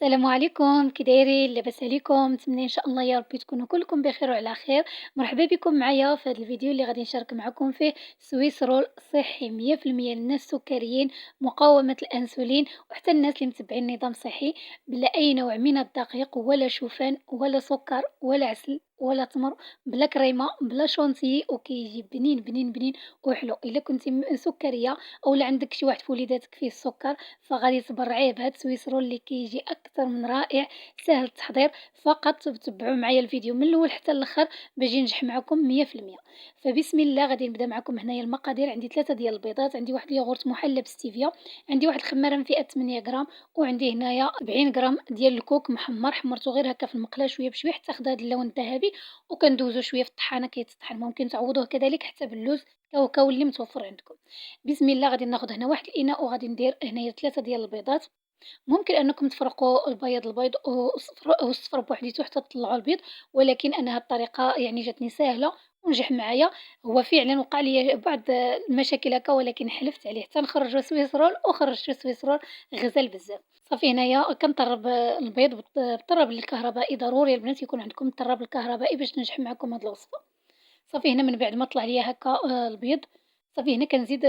السلام عليكم، كي دايرين؟ لاباس عليكم؟ نتمنى إن شاء الله يا ربي تكونوا كلكم بخير وعلى خير. مرحبا بكم معايا في هذا الفيديو اللي غادي نشارك معكم فيه سويس رول صحي 100% للناس السكريين، مقاومة الأنسولين وحتى الناس اللي متبعين نظام صحي بلا أي نوع من الدقيق ولا شوفان ولا سكر ولا عسل ولا تمر، بلا كريمة بلا شونتيي، وكيجي بنين بنين بنين وحلو. إلا كنتي سكرية أولا عندك شي واحد في وليداتك فيه السكر، فغادي تبرعيه بهاد سويسرول اللي كيجي أكثر من رائع، ساهل التحضير. فقط تبعوا معايا الفيديو من الأول حتى الآخر باش ينجح معكم 100%. فبسم الله غادي نبدا معكم. هنايا المقادير: عندي 3 ديال البيضات، عندي واحد الياغورت محلى بالستيفيا، عندي واحد الخمارة من فئة 8 غرام، وعندي هنايا 40 غرام ديال الكوك محمر، حمرته غير هكا في المقلاه شويه بشويه حتى خدا هاد اللون الذهبي، وكندوزو شويه في الطحانه كيتطحن. ممكن تعوضوه كذلك حتى باللوز كاوكاو اللي متوفر عندكم. بسم الله غادي ناخذ هنا واحد الاناء وغادي ندير هنايا 3 ديال البيضات. ممكن أنكم تفرقوا البيض والصفر بوحديتو حتى تطلعوا البيض، ولكن أنا هاد الطريقة يعني جاتني ساهلة ونجح معايا. هو فعلًا وقع لي بعض المشاكل هكا، ولكن حلفت عليه حتى نخرّج سويسرول وخرّجت سويسرول غزال بزاف. صافي هنايا كنطرب البيض بالطراب الكهربائي، ضروري البنات يكون عندكم الطراب الكهربائي باش تنجح معكم هاد الوصفة. صافي هنا من بعد ما طلع ليا هكا البيض، صافي هنا كنزيد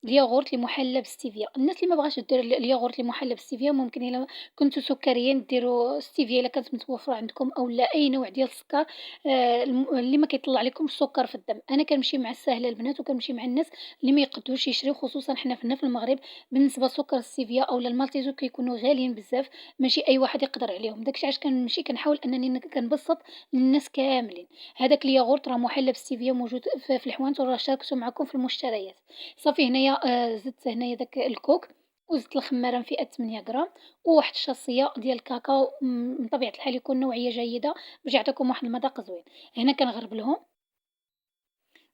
الياغورت اللي مُحلّى بالستيفيا. الناس اللي ما بغاش دير الياغورت اللي مُحلّى بالستيفيا ممكن إلا كنتم سكريين ديروا ستيفيا إلا كانت متوفرة عندكم، أولا أي نوع ديال السكر اللي ما كيطلّع لكمش السكر في الدم. أنا كنمشي مع الساهلة البنات، وكنمشي مع الناس اللي ما يقدوش يشريو، خصوصًا حنا هنا في المغرب بالنسبة لسكر الستيفيا أولا المالتيزو كيكونوا غاليين بزاف، ماشي أي واحد يقدر عليهم. داك الشي علاش كنمشي كنحاول أنني كنبسّط للناس كاملين. هذاك الياغورت راه مُحلّى بالستيفيا موجود في الحوانت، وراه شاركته معكم في المشتريات. صافي هنايا زدت هنايا داك الكوك، وزدت الخمارة من فئة 8 غرام، وواحد الشاصية ديال الكاكاو من طبيعة الحال يكون نوعية جيدة باش يعطيكم واحد المذاق زوين. هنا كنغربلهم.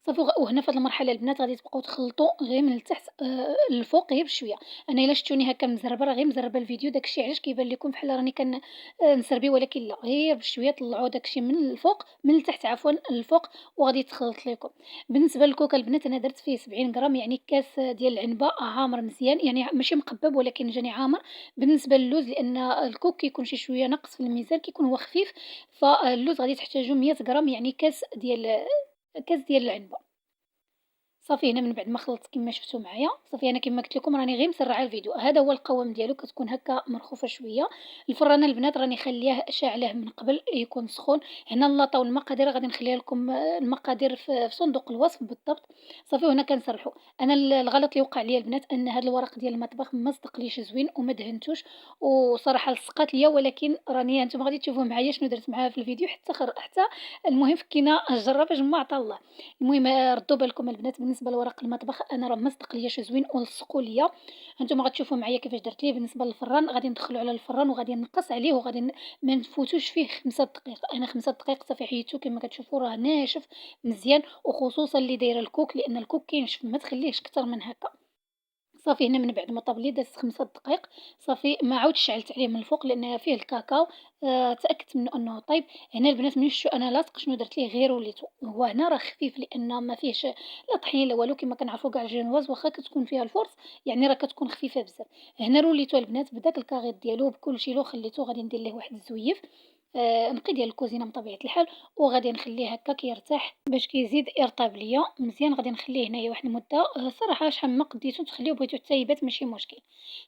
صافي وهنا في هاد المرحلة البنات غادي تبقاو تخلطوا غير من التحت للفوق غير بشوية. أنا إلا شفتوني هاكا مزربة راه غير مزربة الفيديو، داك الشي علاش كيبان لكم بحال راني نسربي، ولكن لأ، غير بشوية طلعوا داك الشي من الفوق من التحت عفوًا للفوق، وغادي تخلط لكم. بالنسبة للكوكا البنات أنا درت فيه 70 غرام، يعني كاس ديال العنبة عامر مزيان، يعني ماشي مقبّب ولكن جاني عامر. بالنسبة للوز لأن الكوك كيكون شي شوية ناقص في الميزان، كيكون هو خفيف، فاللوز غادي تحتاجوا 100 غرام، يعني كاس ديال العنبة. صافي هنا من بعد ما خلطت كما شفتوا معايا، صافي أنا كما قلت لكم راني غير مسرعة الفيديو. هذا هو القوام ديالو، كتكون هكا مرخوفة شوية. الفران البنات راني خليه شاعلاه من قبل يكون سخون. هنا اللاطة والمقادير غادي نخليها لكم المقادير في صندوق الوصف بالضبط. صافي وهنا كنسرحو. أنا الغلط اللي وقع ليا البنات أن هذا الورق ديال المطبخ ما صدقليش زوين وما دهنتوش، وصراحة لصقات ليا، ولكن راني هانتوما غادي تشوفوا معايا شنو درت معاه في الفيديو حتى المهم فكينا الجرة باش ما عطا الله. المهم ردّوا بالكم البنات بالنسبة لورق المطبخ أنا راه ما صدقلياش زوين ولصقوا ليا. هانتوما غتشوفوا معايا كيفاش درت ليه. بالنسبة للفران غادي ندخلو على الفران وغادي نقص عليه وغادي ما نفوتوش فيه 5 دقايق. أنا 5 دقايق صافي حيدته كما كتشوفوا راه ناشف مزيان، وخصوصًا اللي دايرة الكوك لأن الكوك كينشف ما تخليهش كتر من هكا. صافي هنا من بعد ما طاب لي دازت 5 دقايق. صافي ما عاودتش شعلت عليه من الفوق لأن فيه الكاكاو، تأكدت منه أنه طيب. هنا البنات ملي شفتو أنا لاصق شنو درت ليه غير وليته. هو هنا راه خفيف لأن ما فيهش لا طحين لا والو، كما كنعرفوا كاع الجينواز واخا كتكون فيها الفرص يعني راه كتكون خفيفة بزاف. هنا روليته البنات بداك الكاغيط ديالو بكلشي له، خليته غادي ندير ليه واحد الزويف نقي ديال الكوزينة بطبيعة الحال، وغادي نخليه هكا كيرتاح باش كيزيد يرطب ليا مزيان. غادي نخليه هنايا واحد المدة الصراحة شحال ما قديتو تخليوه بغيتو حتى يبات ماشي مشكل.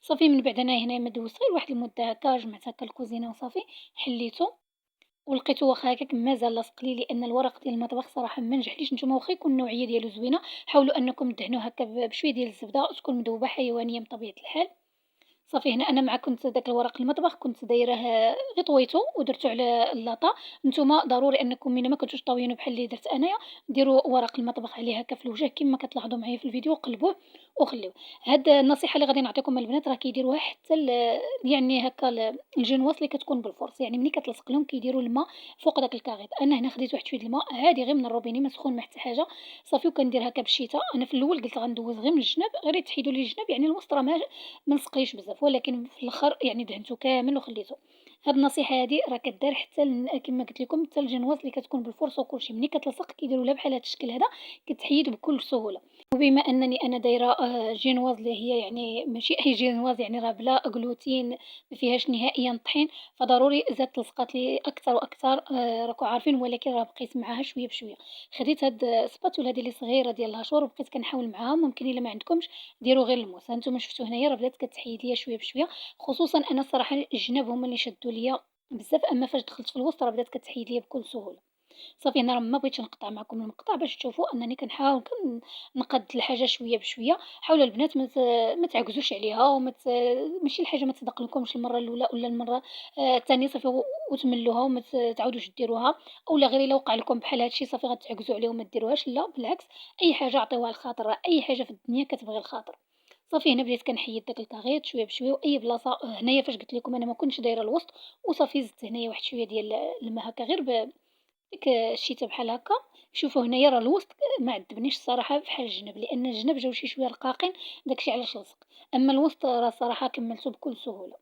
صافي من بعد أنا هنايا ما دوزت غير واحد المدة هكا، جمعت هكا الكوزينة وصافي حليته، ولقيتو واخا هكاك مازال لاصق لي لأن الورق ديال المطبخ صراحة ما نجحليش. نتوما واخا يكون النوعية ديالو زوينة حاولوا أنكم دهنوه هكا بشوية ديال الزبدة تكون مذوبة حيوانية بطبيعة الحال. صافي هنا أنا مع كنت داك الورق المطبخ كنت دايراه غير طويتو ودرتو على اللاطة. نتوما ضروري أنكم من ما كنتوش طاويينو بحال اللي درت أنايا ديروا ورق المطبخ عليه هكا في الوجه كما كتلاحظوا معايا في الفيديو، وقلبوه وخليوه. هاد النصيحة اللي غادي نعطيكم البنات راه كيديروها حتى يعني هكا الجنواس اللي كتكون بالفرص، يعني ملي كتلصق لهم كيديروا الماء فوق داك الكاغيط. أنا هنا خديت واحد شوية الماء عادي غير من الروبيني ما سخون ما حتى حاجة. صافي وكندير هكا بالشيته. أنا في الأول قلت غندوز غير من الجناب غير يتحيدوا لي الجناب، يعني الوسط راه ما لصقليش بزاف، ولكن في الآخر يعني دهنته كامل وخليته. هاد النصيحة هادي راه كدار حتى كما قلت لكم حتى الجنواس اللي كتكون بالفرصة وكلشي ملي كتلصق كيديروا لها بحال هاد الشكل هذا، كتحيد بكل سهولة. وبما أنني أنا دايرة جينواز اللي هي يعني ماشي أي جينواز، يعني راه بلا gluten ما فيهاش نهائيًا طحين، فضروري زادت لصقات لي أكتر وأكتر، راكم عارفين، ولكن راه بقيت معاها شوية بشوية. خديت هاد الspatula هادي اللي صغيرة ديال الهاشور وبقيت كنحاول معاها، ممكن إلا ما عندكمش ديروا غير الموس، ها نتوما شفتوا هنايا راه بدات كتحيد ليا شوية بشوية، خصوصًا أنا الصراحة الجناب هُما اللي شدّوا ليا بزاف، أمّا فاش دخلت في الوسط راه بدات كتحيد ليا بكل سهولة. صافي أنا راه ما بغيتش نقطع معكم المقطع باش تشوفوا أنني كنحاول نقاد الحاجة شوية بشوية. حاولوا البنات ما تعكزوش عليها ماشي الحاجة ما تصدقلكمش المرة الأولى ولا المرة التانية، صافي وتملّوها وما تعاودوش ديروها، أولا غير إلا وقع لكم بحال هاد الشي صافي غتعكزوا عليه وما ديروهاش، لا بالعكس، أي حاجة عطيوها للخاطر، راه أي حاجة في الدنيا كتبغي الخاطر. صافي هنا بديت كنحيد داك الكاغيط شوية بشوية، وأي بلاصة هنايا فاش قلت لكم أنا ما كنتش دايرة الوسط، وصافي زدت هنايا واحد شوية ديال الماء هكا غير ديك الشتا بحال هاكا. شوفوا هنايا راه الوسط ما عجبنيش الصراحة بحال الجناب، لأن الجناب جاو شي شوية رقاقين، داك الشي علاش لصق، أما الوسط راه الصراحة كمّلتو بكل سهولة.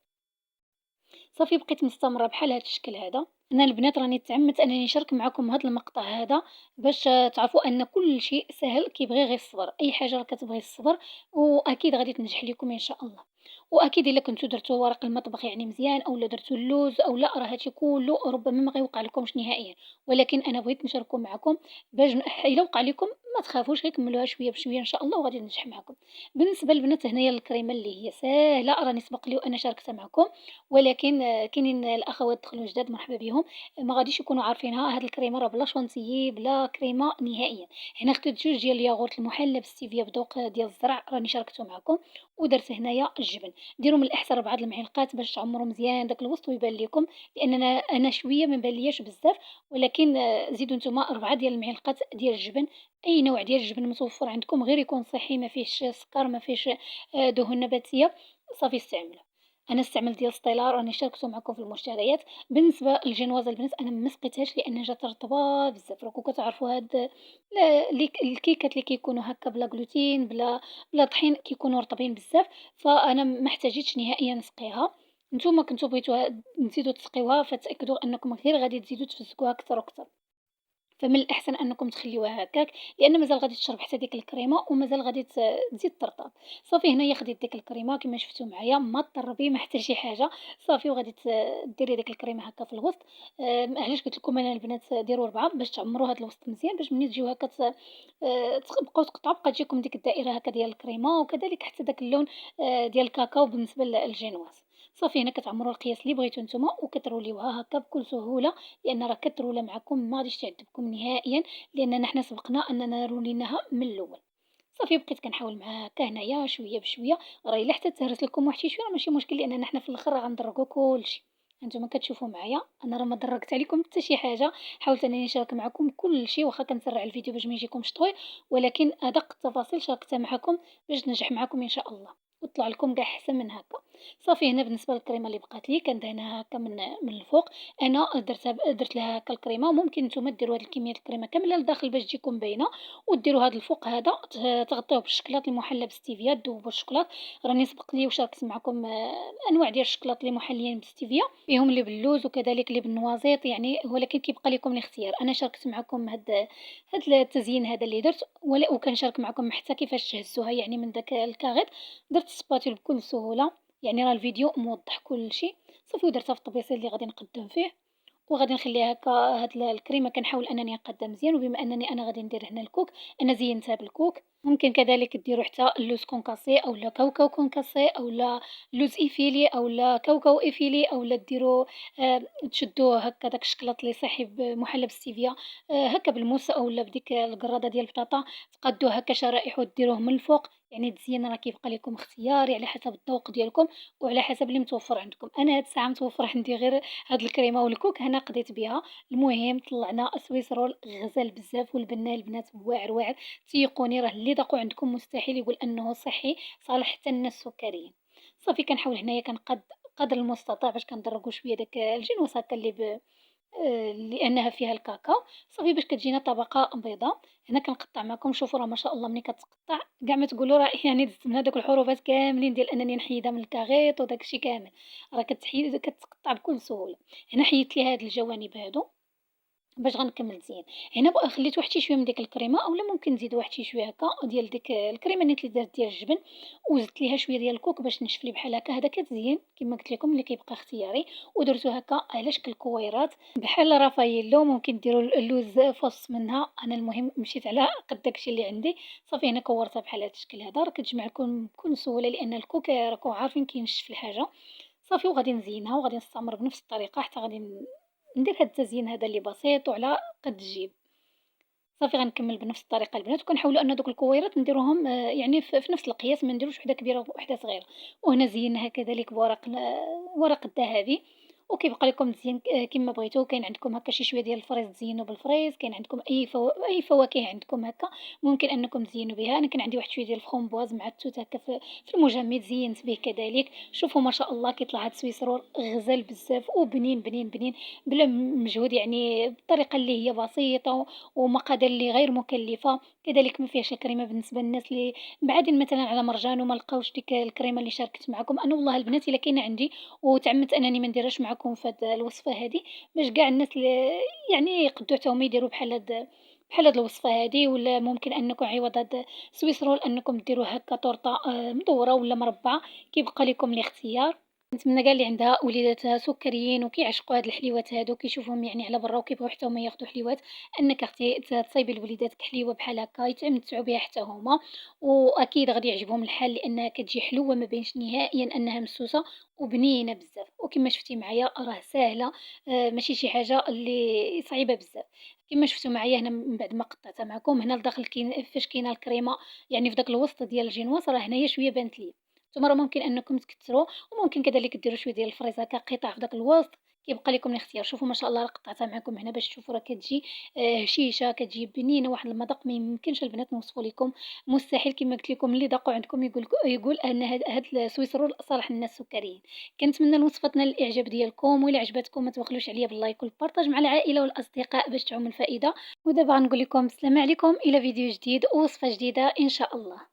صافي بقيت مستمرة بحال هاد الشكل هذا. أنا البنات راني تعمدت أنني نشارك معاكم هاد المقطع هذا باش تعرفوا أن كل شيء سهل كيبغي غير الصبر، أي حاجة راه كتبغي الصبر وأكيد غادي تنجح ليكم إن شاء الله. وأكيد إلا كنتو درتو ورق المطبخ يعني مزيان أولا درتو اللوز أولا راه هادشي كلّه ربما ما غيوقع لكمش نهائيًا، ولكن أنا بغيت نشاركه معاكم باش إلا وقع لكم ما تخافوش، غير كمّلوها شوية بشوية إن شاء الله وغادي تنجح معاكم. بالنسبة للبنات هنايا الكريمة اللي هي ساهلة راني سبق لي وأنا شاركتها معكم، ولكن كاينين الأخوات دخلوا جداد مرحبا بهم ما غاديش يكونوا عارفينها. هاد الكريمة راه بلا شونتيي بلا كريمة نهائيًا. هنا خديت جوج ديال الياغورت المحلى بالستيفيا بذوق ديال الزرع راني شاركته معكم، ودرت هنايا الجبن. ديروا من الأحسن 4 د المعلقات باش تعمروا مزيان داك الوسط ويبان ليكم، لأن أنا شوية ما بانلياش بزاف، ولكن زيدوا نتوما 4 ديال المعلقات ديال الجبن، أي نوع ديال الجبن متوفر عندكم غير يكون صحي ما فيهش سكر ما فيهش دهون نباتية، صافي استعملوه. أنا استعملت ديال ستيلا راني شاركته معكم في المشتريات. بالنسبة للجينواز البنات أنا ما سقيتهاش لأن جات رطبة بزاف، راكم كتعرفوا هاد الكيكات اللي كيكونوا هكا بلا gluten بلا طحين كيكونوا رطبين بزاف، فأنا ما احتاجيتش نهائيًا نسقيها. نتوما كنتو بغيتوها تزيدو تسقيوها فتأكدوا أنكم غير غادي تزيدو تفزكوها أكتر وأكتر. فمن الأحسن أنكم تخليوها هكاك، لأن مازال غادي تشرب حتى ديك الكريمة ومازال غادي تزيد ترطب. صافي هنايا خديت ديك الكريمة كيما شفتوا معايا ما تطربي ما حتى شي حاجة، صافي وغادي ديري ديك الكريمة هكا في الوسط. علاش قلت لكم أنا البنات ديروا 4 باش تعمروا هاد الوسط مزيان، باش ملي تجيو هكا تبقاو تقطعوا بقى تجيكم ديك الدائرة هكا ديال الكريمة، وكذلك حتى داك اللون ديال الكاكاو بالنسبة للجينواز. صافي هنا كتعمروا القياس اللي بغيتو نتوما وكتروليوها هكا بكل سهولة، لأن راه كترولى معاكم ما غاديش تعذبكم نهائيًا، لأننا حنا سبقنا أننا روليناها من الأول. صافي بقيت كنحاول معاها هكا هنايا شوية بشوية، راه إلا حتى تهرس لكم واحد شي شوية راه ماشي مشكل، لأننا حنا في الآخر راه غندرّقوا كلشي. هانتوما كتشوفوا معايا أنا راه ما درّقت عليكم حتى شي حاجة، حاولت أنني نشارك معاكم كلشي واخا كنسرّع الفيديو باش ما يجيكمش طويل، ولكن أدق التفاصيل شاركتها معاكم باش تنجح معاكم إن شاء الله، وتطلع لكم كاع أحسن من هكا. صافي هنا بالنسبة للكريمة اللي بقات لي كندهنها هكا من الفوق، أنا درت لها هكا الكريمة، ممكن نتوما ديروا هاد الكمية الكريمة كاملة لداخل باش تجيكم باينة، وديروا هاد الفوق هذا تغطيوه بالشكلاط المحلى بالستيفيا تذوبوا الشكلاط. راني سبق لي وشاركت معكم أنواع ديال الشكلاط اللي محليين بالستيفيا، فيهم اللي باللوز وكذلك اللي بالنوازيط يعني، ولكن كيبقى لكم الاختيار. أنا شاركت معكم هاد التزيين هذا اللي درت وكنشارك معكم حتى كيفاش تهزوها يعني من داك الكاغيط. درت السباتول بكل سهولة، يعني راه الفيديو موضح كل شيء. صافي ودرتها في الطبيسيل اللي غادي نقدم فيه، وغادي نخليها هكا. هاد الكريمة كنحاول أنني نقادها مزيان، وبما أنني أنا غادي ندير هنا الكوك أنا زينتها بالكوك. ممكن كذلك ديروا حتى اللوز كونكاسي أولا كاوكاو كونكاسي أولا لوز إيفيلي أولا كاوكاو إيفيلي أولا ديروا تشدوه هكا داك الشكلاط اللي صحي محلى بالستيفيا هكا بالموس أولا بديك القرادة ديال البطاطا، تقادوه هكا شرائح وديروه من الفوق. يعني التزيين راه كيبقى لكم اختياري على حسب الذوق ديالكم وعلى حسب اللي متوفر عندكم. أنا هاد الساعة متوفر عندي غير هاد الكريمة والكوك هنا قضيت بها. المهم طلعنا سويس رول غزال بزاف والبنة البنات واعر واعر، تيقوني راه اللي ذاقوا عندكم مستحيل يقول أنه صحي، صالح حتى الناس السكريين. صافي كنحاول هنايا قدر المستطاع باش كندرجوا شوية داك الجينوس هكا لأنها فيها الكاكاو، صافي باش كتجينا طبقة بيضا. هنا كنقطّع معكم شوفوا راه ما شاء الله ملي كتقطّع كاع ما تقولوا راه يعني دزت من هادوك الحروفات كاملين ديال أنني نحيدها من الكاغيط وداك الشي كامل، راه كتقطّع بكل سهولة. هنا حيدت ليها هاد الجوانب هادو باش غنكمل تزيين. هنا خليت واحد شي شوية من ديك الكريمة أولا ممكن نزيد واحد شي شوية هكا ديال ديك الكريمة نيت اللي درت ديال الجبن، وزدت ليها شوية ديال الكوك باش تنشف لي بحال هكا، هذا كتزيين كيما قلت لكم اللي كيبقى اختياري، ودرتو هكا على شكل كويرات بحال رافاييلو، ممكن ديروا اللوز فص منها، أنا المهم مشيت على قد داكشي اللي عندي، صافي هنا كورتها بحال هاد الشكل هذا، راه كتجمع لكم بكل سهولة لأن الكوك راكم عارفين كينشف الحاجة. صافي وغادي نزينها وغادي نستمر بنفس الطريقة حتى غادي ندير هاد التزيين هذا اللي بسيط وعلى قد الجيب. صافي غنكمّل بنفس الطريقة البنات، وكنحاولوا أن دوك الكويرات نديروهم يعني في نفس القياس، ما نديروش وحدة كبيرة ووحدة صغيرة، وهنا زيناها كذلك بورق ورق الذهبي، وكيبقى لكم تزيين كيما بغيتو، كاين عندكم هكا شي شوية ديال الفريز تزينوا بالفريز، كاين عندكم أي فواكه عندكم هكا ممكن أنكم تزينوا بها، أنا كان عندي واحد شوية ديال الفخومبواز مع التوت هكا في المجمد زينت به كذلك، شوفوا ما شاء الله كيطلع هاد السويس رول غزال بزاف وبنين، بنين، بنين بلا مجهود يعني بالطريقة اللي هي بسيطة ومقادير اللي غير مكلفة، كذلك ما فيهاش الكريمة بالنسبة للناس اللي بعادين مثلًا على مرجان وما لقاوش ديك الكريمة اللي شاركت معاكم، أنا والله البنات إلا كاينة عندي وتعمدت أنني ما نديرهاش معاكم في هاد الوصفة هادي، باش كاع الناس اللي يعني يقدّروا حتى هُما يديروا بحال هاد الوصفة هادي، ولا ممكن أنكم عوض هاد السويس رول أنكم ديروا هكا طورطة مدورة ولا مربعة، كيبقى لكم الاختيار. نتمنى كاع اللي عندها وليداتها سكريين وكيعشقوا هاد الحليوات هادو كيشوفوهم يعني على برا وكيبغيو حتى هما ياخدو حليوات، أنك أختي تصايبي لوليداتك حليوة بحال هكا يتمتعوا بها حتى هما، وأكيد غادي يعجبهم الحال لأنها كتجي حلوة ما باينش نهائيًا أنها مسوسة وبنينة بزاف، وكما شفتي معايا راه ساهلة ماشي شي حاجة اللي صعيبة بزاف، كما شفتوا معايا هنا من بعد ما قطعتها معكم هنا لداخل فاش كاينة الكريمة يعني في داك الوسط ديال الجينواس راه هنايا شوية بانت ليا. نتوما راه ممكن أنكم تكتروا، وممكن كذلك ديروا شوية ديال الفريز هكا قطع في داك الوسط، كيبقى لكم الاختيار، شوفوا ما شاء الله راه قطعتها معاكم هنا باش تشوفوا راه كتجي هشيشة، كتجي بنينة، واحد المذاق ما يمكنش البنات نوصفوا لكم، مستحيل كما قلت لكم اللي ذاقوا عندكم يقول أن هاد السويس رول صالح للناس السكريين. كنتمنى الوصفة تنال الإعجاب ديالكم، وإلا عجبتكم ما تبخلوش عليا باللايك والبارطاج مع العائلة والأصدقاء باش تعم الفائدة، ودابا غنقول لكم السلام عليكم إلى فيديو جديد ووصفة جديدة إن شاء الله.